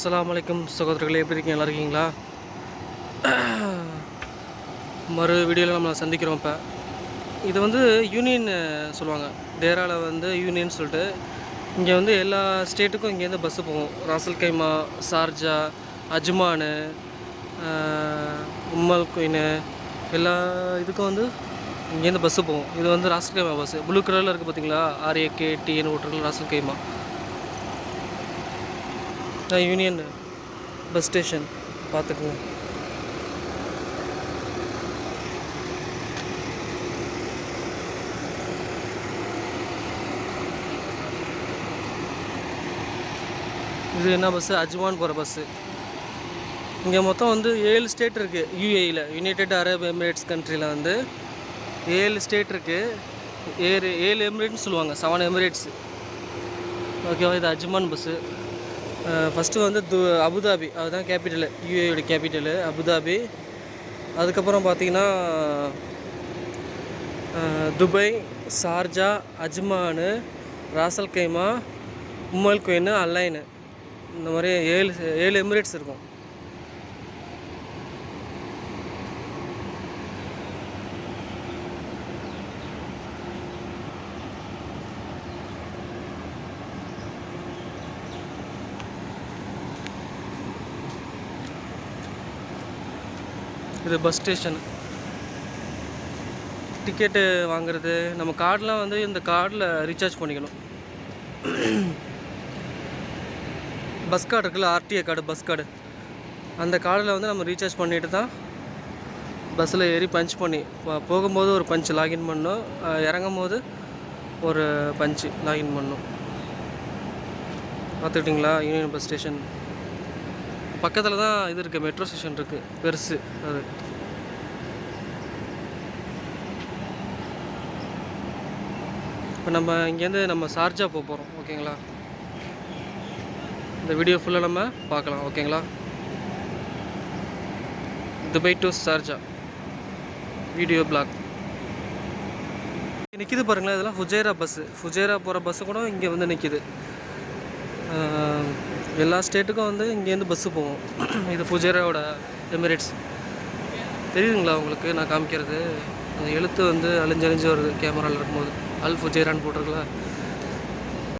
அஸ்ஸலாமு அலைக்கும் சகோதரர்களே, எப்படி இருக்கீங்க? நல்லா இருக்கீங்களா? மறு வீடியோவில் நம்ம சந்திக்கிறோம். இப்போ இது வந்து யூனியன் சொல்லுவாங்க. டேராவில் வந்து யூனியன் சொல்லிட்டு இங்கே வந்து எல்லா ஸ்டேட்டுக்கும் இங்கேருந்து பஸ்ஸு போகும். ராசல் கைமா, சார்ஜா, அஜ்மானு, உம்மல் குயினு எல்லா இதுக்கும் வந்து இங்கேருந்து பஸ்ஸு போகும். இது வந்து ராசல் கைமா பஸ்ஸு. ப்ளூ கலரில் இருக்குது பார்த்தீங்களா? RAKTN ஓட்டுறது ராசல் கைமா யூனியன் பஸ் ஸ்டேஷன். பார்த்துக்குங்க. இது என்ன பஸ்ஸு? அஜ்மான் போகிற பஸ்ஸு. இங்கே மொத்தம் வந்து 7 ஸ்டேட் இருக்குது. UAEயில், யுனைடெட் அரப் எமிரேட்ஸ் கண்ட்ரியில் வந்து 7 ஸ்டேட் இருக்குது. 7 எமிரேட்ஸ்னு சொல்லுவாங்க. 7 எமிரேட்ஸ். ஓகேவா? இது அஜ்மான் பஸ்ஸு. ஃபஸ்ட்டு வந்து அபுதாபி, அதுதான் கேபிட்டலு. UAEயோட கேபிட்டலு அபுதாபி. அதுக்கப்புறம் பார்த்திங்கன்னா துபாய், சார்ஜா, அஜ்மானு, ராசல் கைமா, உம்மல் குயினு, அலைனு, இந்த மாதிரி 7 எமிரேட்ஸ் இருக்கும். இது பஸ் ஸ்டேஷன். டிக்கெட்டு வாங்குறது, நம்ம கார்டெலாம் வந்து இந்த கார்டில் ரீசார்ஜ் பண்ணிக்கணும். பஸ் கார்டு இருக்குல்ல, RTA கார்டு, பஸ் கார்டு, அந்த கார்டில் வந்து நம்ம ரீசார்ஜ் பண்ணிட்டு தான் பஸ்ஸில் ஏறி பஞ்ச் பண்ணி போகும்போது ஒரு பஞ்ச் லாகின் பண்ணணும், இறங்கும் போது ஒரு பஞ்சு லாகின் பண்ணணும். பார்த்துக்கிட்டிங்களா? யூனியன் பஸ் ஸ்டேஷன் பக்கத்தில் தான் இது இருக்குது, மெட்ரோ ஸ்டேஷன் இருக்குது, பெருசு அது. இப்போ நம்ம இங்கேருந்து நம்ம சார்ஜா போக போகிறோம். ஓகேங்களா? இந்த வீடியோ ஃபுல்லாக நம்ம பார்க்கலாம். ஓகேங்களா? Dubai to Sharjah video blog நிற்கிது பாருங்களேன். இதெல்லாம் ஃபுஜைரா பஸ்ஸு. ஃபுஜைரா போகிற பஸ்ஸு கூட இங்கே வந்து நிற்கிது. எல்லா ஸ்டேட்டுக்கும் வந்து இங்கேருந்து பஸ்ஸு போகும். இது ஃபுஜைராவோட எமிரேட்ஸ். தெரியுதுங்களா உங்களுக்கு? நான் காமிக்கிறது அந்த எழுத்து வந்து அழிஞ்சு வருது கேமராவில் இருக்கும்போது. அல் ஃபுஜைரான்னு போட்டிருக்கல.